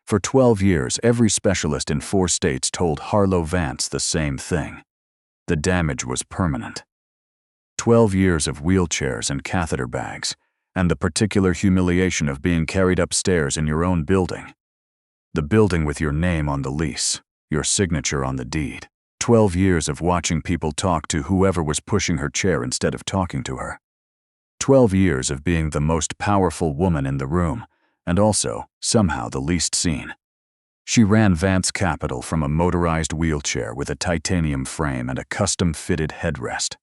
For 12 years, every specialist in 4 states told Harlow Vance the same thing. The damage was permanent. 12 years of wheelchairs and catheter bags, and the particular humiliation of being carried upstairs in your own building. The building with your name on the lease, your signature on the deed. 12 years of watching people talk to whoever was pushing her chair instead of talking to her. 12 years of being the most powerful woman in the room, and also, somehow, the least seen. She ran Vance Capital from a motorized wheelchair with a titanium frame and a custom-fitted headrest.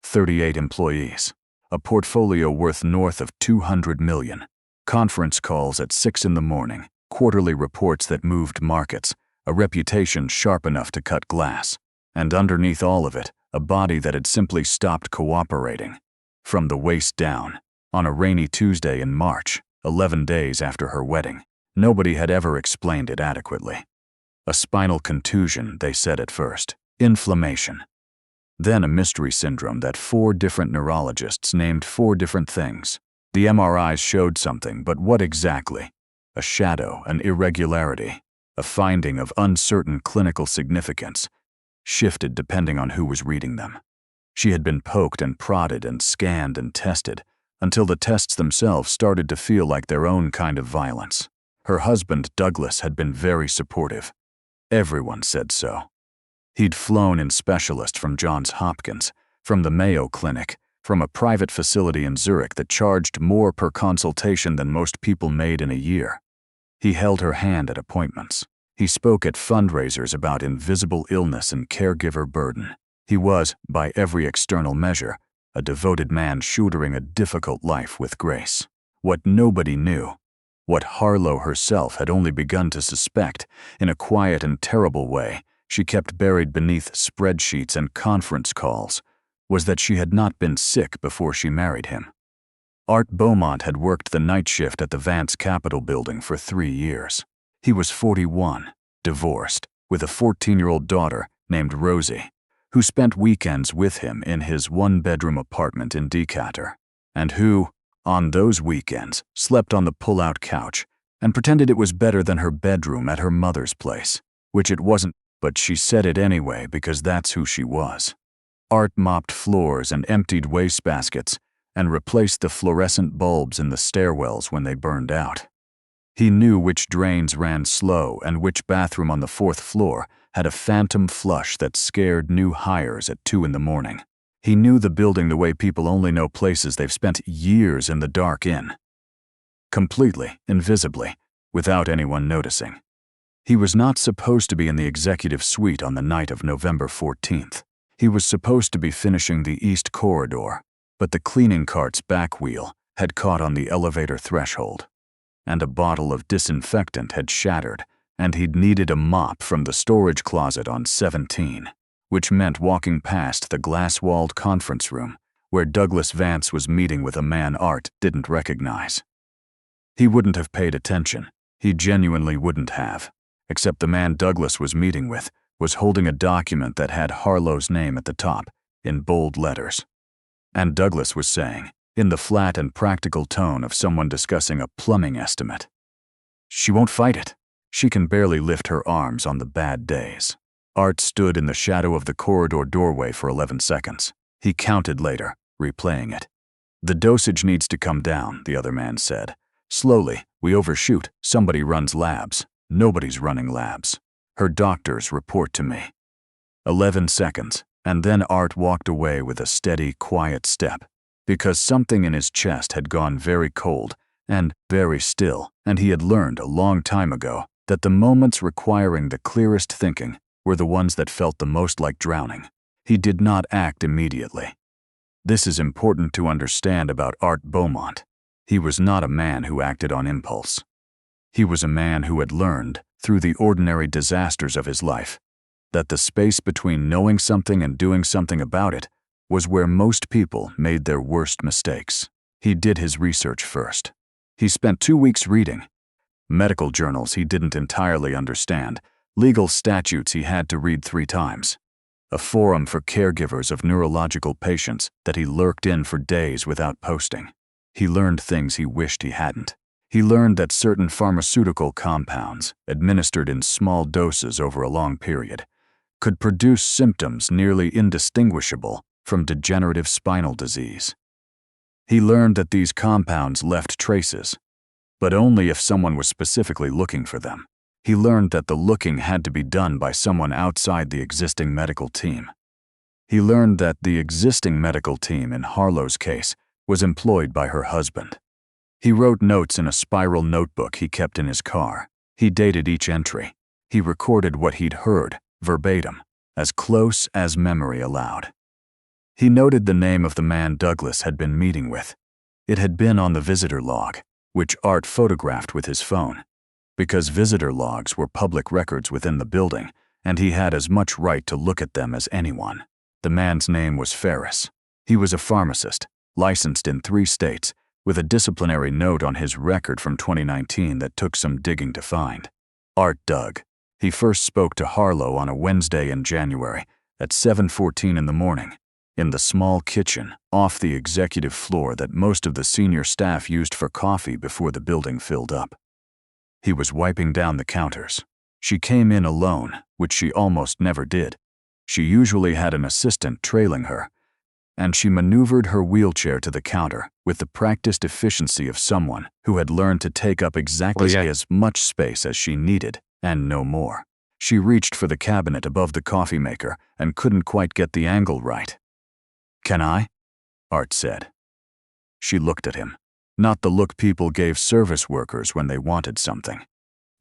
38 employees, a portfolio worth north of $200 million, conference calls at 6 in the morning, quarterly reports that moved markets, a reputation sharp enough to cut glass, and underneath all of it, a body that had simply stopped cooperating. From the waist down, on a rainy Tuesday in March, 11 days after her wedding, nobody had ever explained it adequately. A spinal contusion, they said at first. Inflammation. Then a mystery syndrome that 4 different neurologists named 4 different things. The MRIs showed something, but what exactly? A shadow, an irregularity, a finding of uncertain clinical significance, shifted depending on who was reading them. She had been poked and prodded and scanned and tested, until the tests themselves started to feel like their own kind of violence. Her husband, Douglas, had been very supportive. Everyone said so. He'd flown in specialists from Johns Hopkins, from the Mayo Clinic, from a private facility in Zurich that charged more per consultation than most people made in a year. He held her hand at appointments. He spoke at fundraisers about invisible illness and caregiver burden. He was, by every external measure, a devoted man shouldering a difficult life with grace. What nobody knew, what Harlow herself had only begun to suspect, in a quiet and terrible way she kept buried beneath spreadsheets and conference calls, was that she had not been sick before she married him. Art Beaumont had worked the night shift at the Vance Capital building for 3 years. He was 41, divorced, with a 14-year-old daughter named Rosie, who spent weekends with him in his 1-bedroom apartment in Decatur, and who, on those weekends, slept on the pull-out couch and pretended it was better than her bedroom at her mother's place, which it wasn't, but she said it anyway because that's who she was. Art mopped floors and emptied wastebaskets and replaced the fluorescent bulbs in the stairwells when they burned out. He knew which drains ran slow and which bathroom on the 4th floor had a phantom flush that scared new hires at 2 in the morning. He knew the building the way people only know places they've spent years in the dark in. Completely, invisibly, without anyone noticing. He was not supposed to be in the executive suite on the night of November 14th. He was supposed to be finishing the east corridor, but the cleaning cart's back wheel had caught on the elevator threshold, and a bottle of disinfectant had shattered, and he'd needed a mop from the storage closet on 17, which meant walking past the glass-walled conference room where Douglas Vance was meeting with a man Art didn't recognize. He wouldn't have paid attention. He genuinely wouldn't have, except the man Douglas was meeting with was holding a document that had Harlow's name at the top, in bold letters. And Douglas was saying, in the flat and practical tone of someone discussing a plumbing estimate, "She won't fight it. She can barely lift her arms on the bad days." Art stood in the shadow of the corridor doorway for 11 seconds. He counted later, replaying it. "The dosage needs to come down," the other man said. "Slowly, we overshoot. Somebody runs labs. Nobody's running labs. Her doctors report to me." 11 seconds, and then Art walked away with a steady, quiet step, because something in his chest had gone very cold and very still, and he had learned a long time ago that the moments requiring the clearest thinking were the ones that felt the most like drowning. He did not act immediately. This is important to understand about Art Beaumont. He was not a man who acted on impulse. He was a man who had learned, through the ordinary disasters of his life, that the space between knowing something and doing something about it was where most people made their worst mistakes. He did his research first. He spent 2 weeks reading medical journals he didn't entirely understand, legal statutes he had to read 3 times, a forum for caregivers of neurological patients that he lurked in for days without posting. He learned things he wished he hadn't. He learned that certain pharmaceutical compounds, administered in small doses over a long period, could produce symptoms nearly indistinguishable from degenerative spinal disease. He learned that these compounds left traces, but only if someone was specifically looking for them. He learned that the looking had to be done by someone outside the existing medical team. He learned that the existing medical team in Harlow's case was employed by her husband. He wrote notes in a spiral notebook he kept in his car. He dated each entry. He recorded what he'd heard, verbatim, as close as memory allowed. He noted the name of the man Douglas had been meeting with. It had been on the visitor log, which Art photographed with his phone. Because visitor logs were public records within the building, and he had as much right to look at them as anyone. The man's name was Ferris. He was a pharmacist, licensed in 3 states, with a disciplinary note on his record from 2019 that took some digging to find. Art dug. He first spoke to Harlow on a Wednesday in January at 7:14 in the morning, in the small kitchen off the executive floor that most of the senior staff used for coffee before the building filled up. He was wiping down the counters. She came in alone, which she almost never did. She usually had an assistant trailing her, and she maneuvered her wheelchair to the counter with the practiced efficiency of someone who had learned to take up exactly as much space as she needed, and no more. She reached for the cabinet above the coffee maker and couldn't quite get the angle right. "Can I?" Art said. She looked at him. Not the look people gave service workers when they wanted something.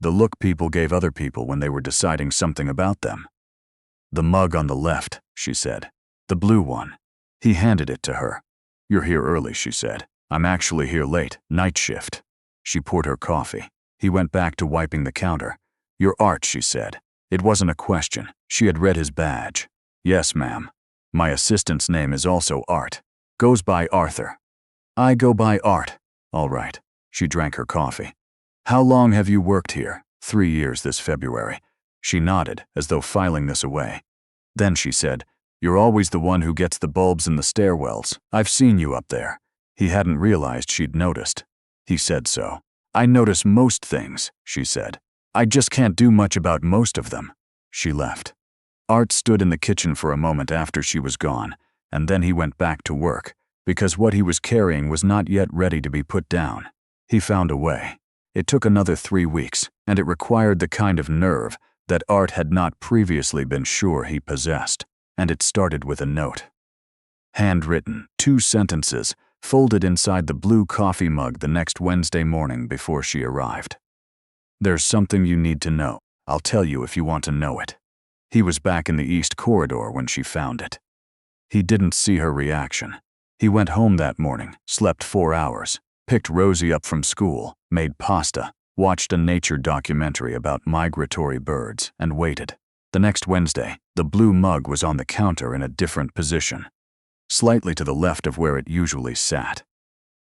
The look people gave other people when they were deciding something about them. "The mug on the left," she said. "The blue one." He handed it to her. "You're here early," she said. "I'm actually here late, night shift." She poured her coffee. He went back to wiping the counter. "You're Art," she said. It wasn't a question. She had read his badge. "Yes, ma'am. My assistant's name is also Art. Goes by Arthur." "I go by Art." "All right." She drank her coffee. "How long have you worked here?" 3 years this February." She nodded, as though filing this away. Then she said, "You're always the one who gets the bulbs in the stairwells. I've seen you up there." He hadn't realized she'd noticed. He said so. "I notice most things," she said. "I just can't do much about most of them." She left. Art stood in the kitchen for a moment after she was gone, and then he went back to work, because what he was carrying was not yet ready to be put down. He found a way. It took another 3 weeks, and it required the kind of nerve that Art had not previously been sure he possessed, and it started with a note. Handwritten, 2 sentences, folded inside the blue coffee mug the next Wednesday morning before she arrived. "There's something you need to know. I'll tell you if you want to know it." He was back in the East Corridor when she found it. He didn't see her reaction. He went home that morning, slept 4 hours, picked Rosie up from school, made pasta, watched a nature documentary about migratory birds, and waited. The next Wednesday, the blue mug was on the counter in a different position, slightly to the left of where it usually sat.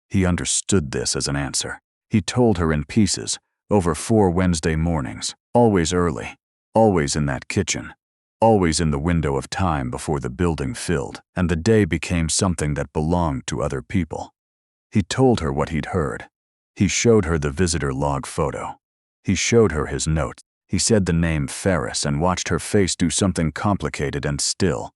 He understood this as an answer. He told her in pieces, over 4 Wednesday mornings, always early, always in that kitchen, always in the window of time before the building filled, and the day became something that belonged to other people. He told her what he'd heard. He showed her the visitor log photo. He showed her his note. He said the name Ferris and watched her face do something complicated and still.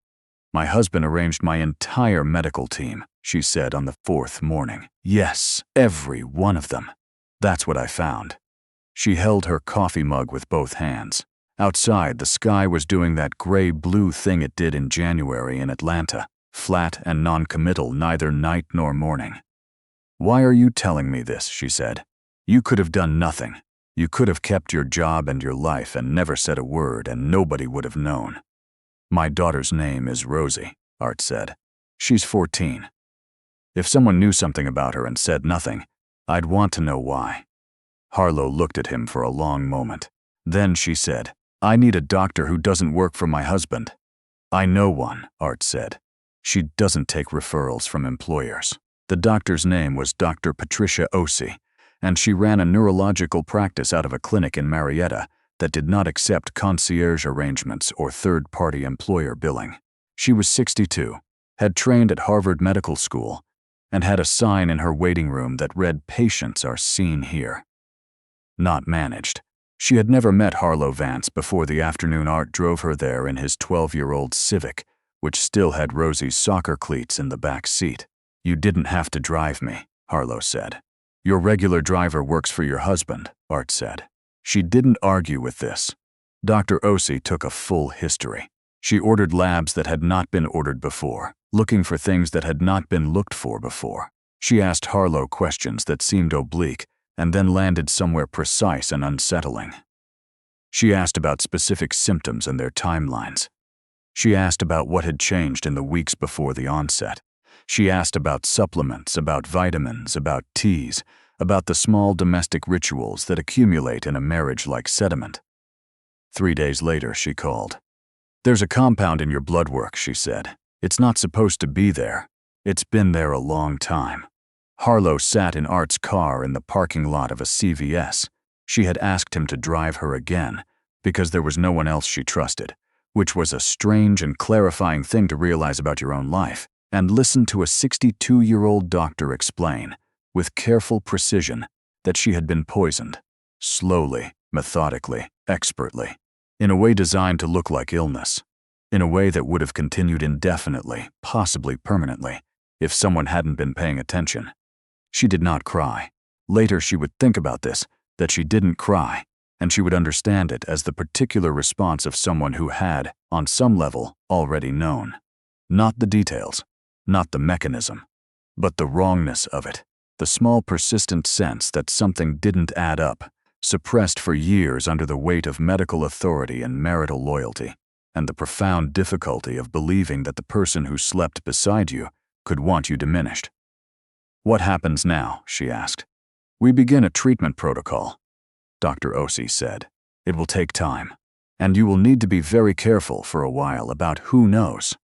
"My husband arranged my entire medical team," she said on the 4th morning. "Yes, every one of them. That's what I found." She held her coffee mug with both hands. Outside, the sky was doing that gray-blue thing it did in January in Atlanta, flat and non-committal neither night nor morning. "Why are you telling me this?" she said. "You could have done nothing. You could have kept your job and your life and never said a word, and nobody would have known." "My daughter's name is Rosie," Art said. "She's 14. If someone knew something about her and said nothing, I'd want to know why." Harlow looked at him for a long moment. Then she said, "I need a doctor who doesn't work for my husband." "I know one," Art said. "She doesn't take referrals from employers." The doctor's name was Dr. Patricia Osei, and she ran a neurological practice out of a clinic in Marietta that did not accept concierge arrangements or third-party employer billing. She was 62, had trained at Harvard Medical School, and had a sign in her waiting room that read, "Patients are seen here." Not managed. She had never met Harlow Vance before the afternoon Art drove her there in his 12-year-old Civic, which still had Rosie's soccer cleats in the back seat. "You didn't have to drive me," Harlow said. "Your regular driver works for your husband," Art said. She didn't argue with this. Dr. Osi took a full history. She ordered labs that had not been ordered before, looking for things that had not been looked for before. She asked Harlow questions that seemed oblique and then landed somewhere precise and unsettling. She asked about specific symptoms and their timelines. She asked about what had changed in the weeks before the onset. She asked about supplements, about vitamins, about teas, about the small domestic rituals that accumulate in a marriage like sediment. 3 days later, she called. "There's a compound in your blood work," she said. "It's not supposed to be there. It's been there a long time." Harlow sat in Art's car in the parking lot of a CVS. She had asked him to drive her again, because there was no one else she trusted, which was a strange and clarifying thing to realize about your own life, and listen to a 62-year-old doctor explain, with careful precision, that she had been poisoned, slowly, methodically, expertly, in a way designed to look like illness, in a way that would have continued indefinitely, possibly permanently, if someone hadn't been paying attention. She did not cry. Later she would think about this, that she didn't cry, and she would understand it as the particular response of someone who had, on some level, already known. Not the details, not the mechanism, but the wrongness of it, the small persistent sense that something didn't add up, suppressed for years under the weight of medical authority and marital loyalty, and the profound difficulty of believing that the person who slept beside you could want you diminished. "What happens now?" she asked. "We begin a treatment protocol," Dr. Osi said. "It will take time, and you will need to be very careful for a while about who knows."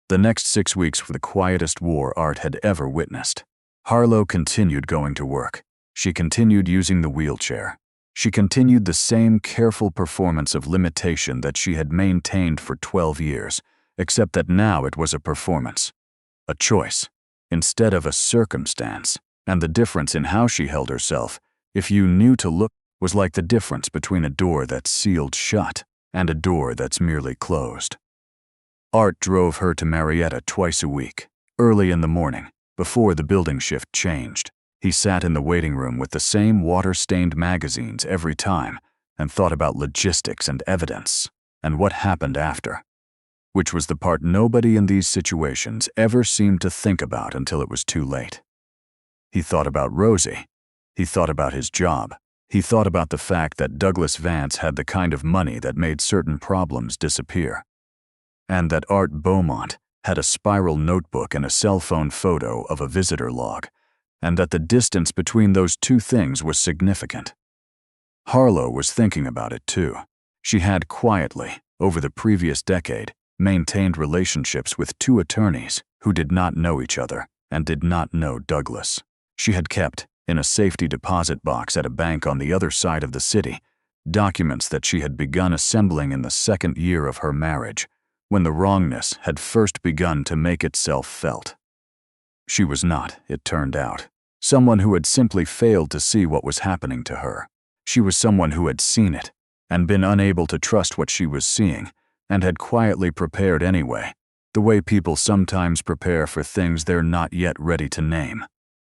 The next 6 weeks were the quietest war Art had ever witnessed. Harlow continued going to work. She continued using the wheelchair. She continued the same careful performance of limitation that she had maintained for 12 years, except that now it was a performance, a choice, instead of a circumstance, and the difference in how she held herself, if you knew to look, was like the difference between a door that's sealed shut and a door that's merely closed. Art drove her to Marietta twice a week, early in the morning, before the building shift changed. He sat in the waiting room with the same water-stained magazines every time and thought about logistics and evidence and what happened after, which was the part nobody in these situations ever seemed to think about until it was too late. He thought about Rosie. He thought about his job. He thought about the fact that Douglas Vance had the kind of money that made certain problems disappear, and that Art Beaumont had a spiral notebook and a cell phone photo of a visitor log, and that the distance between those two things was significant. Harlow was thinking about it too. She had quietly, over the previous decade, maintained relationships with 2 attorneys who did not know each other and did not know Douglas. She had kept, in a safety deposit box at a bank on the other side of the city, documents that she had begun assembling in the 2nd year of her marriage, when the wrongness had first begun to make itself felt. She was not, it turned out, someone who had simply failed to see what was happening to her. She was someone who had seen it and been unable to trust what she was seeing, and had quietly prepared anyway, the way people sometimes prepare for things they're not yet ready to name.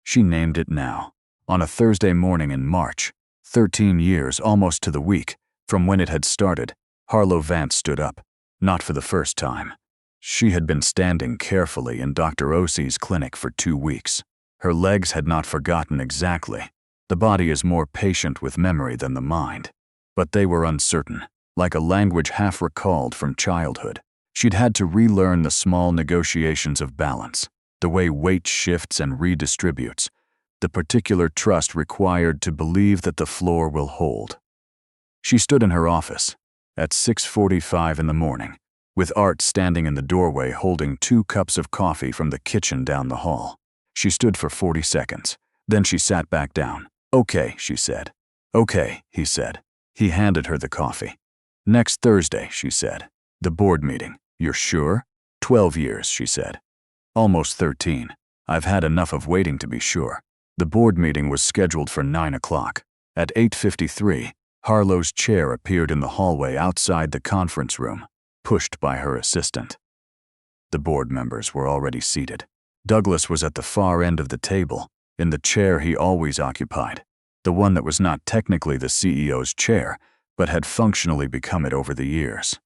She named it now, on a Thursday morning in March, 13 years almost to the week from when it had started. Harlow Vance stood up, not for the first time. She had been standing carefully in Dr. Osi's clinic for 2 weeks. Her legs had not forgotten exactly. The body is more patient with memory than the mind. But they were uncertain, like a language half recalled from childhood. She'd had to relearn the small negotiations of balance, the way weight shifts and redistributes, the particular trust required to believe that the floor will hold. She stood in her office at 6:45 in the morning, with Art standing in the doorway holding 2 cups of coffee from the kitchen down the hall. She stood for 40 seconds. Then she sat back down. "Okay," she said. "Okay," he said. He handed her the coffee. "Next Thursday," she said. "The board meeting. You're sure?" 12 years, she said. "Almost 13. I've had enough of waiting, to be sure. The board meeting was scheduled for 9 o'clock. At 8:53, Harlow's chair appeared in the hallway outside the conference room, pushed by her assistant. The board members were already seated. Douglas was at the far end of the table, in the chair he always occupied, the one that was not technically the CEO's chair, but had functionally become it over the years.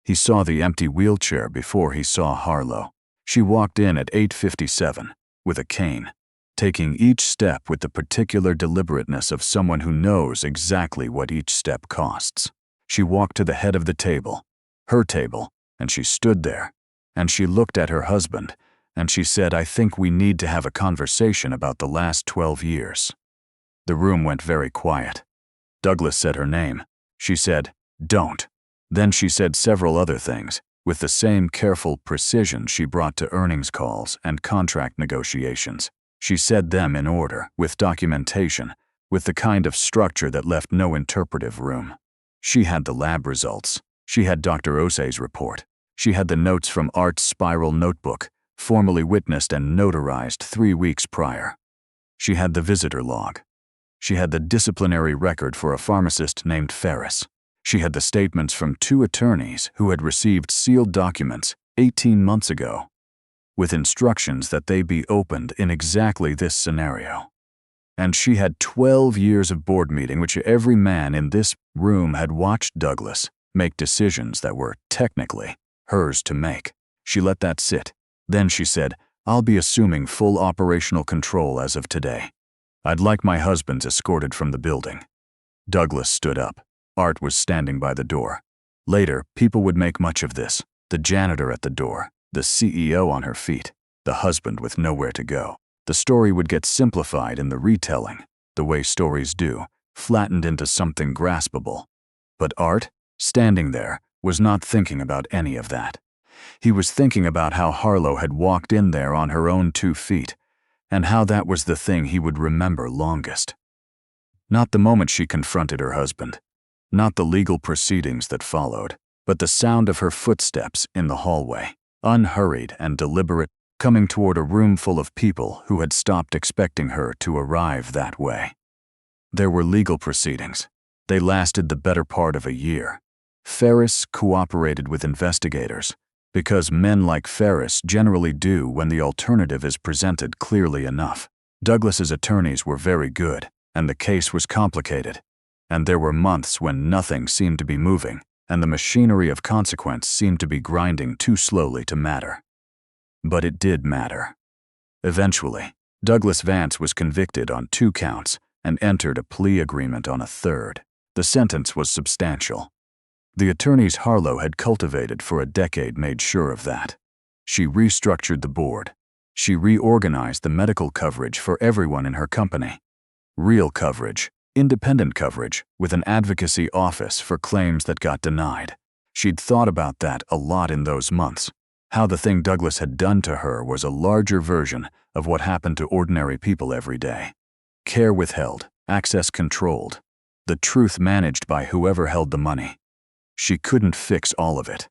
He saw the empty wheelchair before he saw Harlow. She walked in at 8:57, with a cane, taking each step with the particular deliberateness of someone who knows exactly what each step costs. She walked to the head of the table, her table, and she stood there, and she looked at her husband, and she said, "I think we need to have a conversation about the last 12 years." The room went very quiet. Douglas said her name. She said, "Don't." Then she said several other things, with the same careful precision she brought to earnings calls and contract negotiations. She said them in order, with documentation, with the kind of structure that left no interpretive room. She had the lab results. She had Dr. Osei's report. She had the notes from Art's spiral notebook, formally witnessed and notarized 3 weeks prior. She had the visitor log. She had the disciplinary record for a pharmacist named Ferris. She had the statements from 2 attorneys who had received sealed documents 18 months ago, with instructions that they be opened in exactly this scenario. And she had 12 years of board meeting which every man in this room had watched Douglas make decisions that were, technically, hers to make. She let that sit. Then she said, "I'll be assuming full operational control as of today. I'd like my husbands escorted from the building." Douglas stood up. Art was standing by the door. Later, people would make much of this. The janitor at the door, the CEO on her feet, the husband with nowhere to go. The story would get simplified in the retelling, the way stories do, flattened into something graspable. But Art, standing there, was not thinking about any of that. He was thinking about how Harlow had walked in there on her own 2 feet, and how that was the thing he would remember longest. Not the moment she confronted her husband, not the legal proceedings that followed, but the sound of her footsteps in the hallway, unhurried and deliberate, coming toward a room full of people who had stopped expecting her to arrive that way. There were legal proceedings. They lasted the better part of a year. Ferris cooperated with investigators, because men like Ferris generally do when the alternative is presented clearly enough. Douglas's attorneys were very good, and the case was complicated. And there were months when nothing seemed to be moving, and the machinery of consequence seemed to be grinding too slowly to matter. But it did matter. Eventually, Douglas Vance was convicted on 2 counts and entered a plea agreement on a 3rd. The sentence was substantial. The attorneys Harlow had cultivated for a decade made sure of that. She restructured the board. She reorganized the medical coverage for everyone in her company. Real coverage, independent coverage, with an advocacy office for claims that got denied. She'd thought about that a lot in those months. How the thing Douglas had done to her was a larger version of what happened to ordinary people every day. Care withheld, access controlled, the truth managed by whoever held the money. She couldn't fix all of it,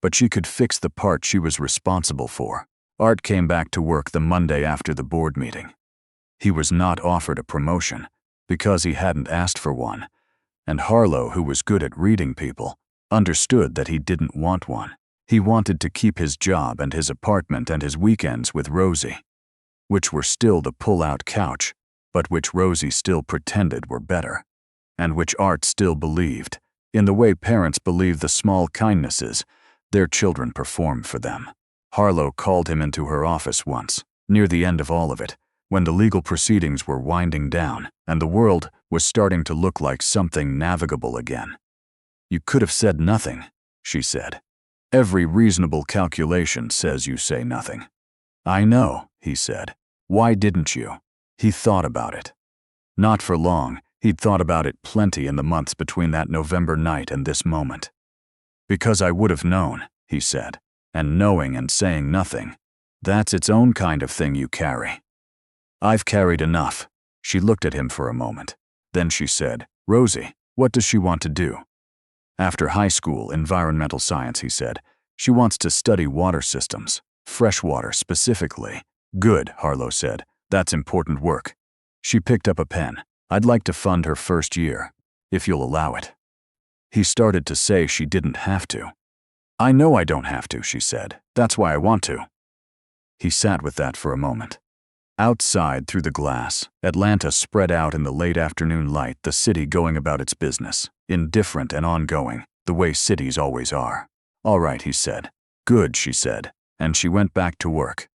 but she could fix the part she was responsible for. Art came back to work the Monday after the board meeting. He was not offered a promotion because he hadn't asked for one, and Harlow, who was good at reading people, understood that he didn't want one. He wanted to keep his job and his apartment and his weekends with Rosie, which were still the pull-out couch, but which Rosie still pretended were better, and which Art still believed, in the way parents believe the small kindnesses their children perform for them. Harlow called him into her office once, near the end of all of it, when the legal proceedings were winding down and the world was starting to look like something navigable again. "You could have said nothing," she said. "Every reasonable calculation says you say nothing." "I know," he said. "Why didn't you?" He thought about it. Not for long. He'd thought about it plenty in the months between that November night and this moment. "Because I would have known," he said. "And knowing and saying nothing, that's its own kind of thing you carry." "I've carried enough." She looked at him for a moment. Then she said, "Rosie, what does she want to do?" "After high school, environmental science," he said. "She wants to study water systems, fresh water specifically, Good, Harlow said. That's important work. She picked up a pen. I'd like to fund her first year, if you'll allow it. He started to say she didn't have to. I know I don't have to, she said. That's why I want to. He sat with that for a moment. Outside, through the glass, Atlanta spread out in the late afternoon light, the city going about its business, indifferent and ongoing, the way cities always are. All right, he said. Good, she said, and she went back to work.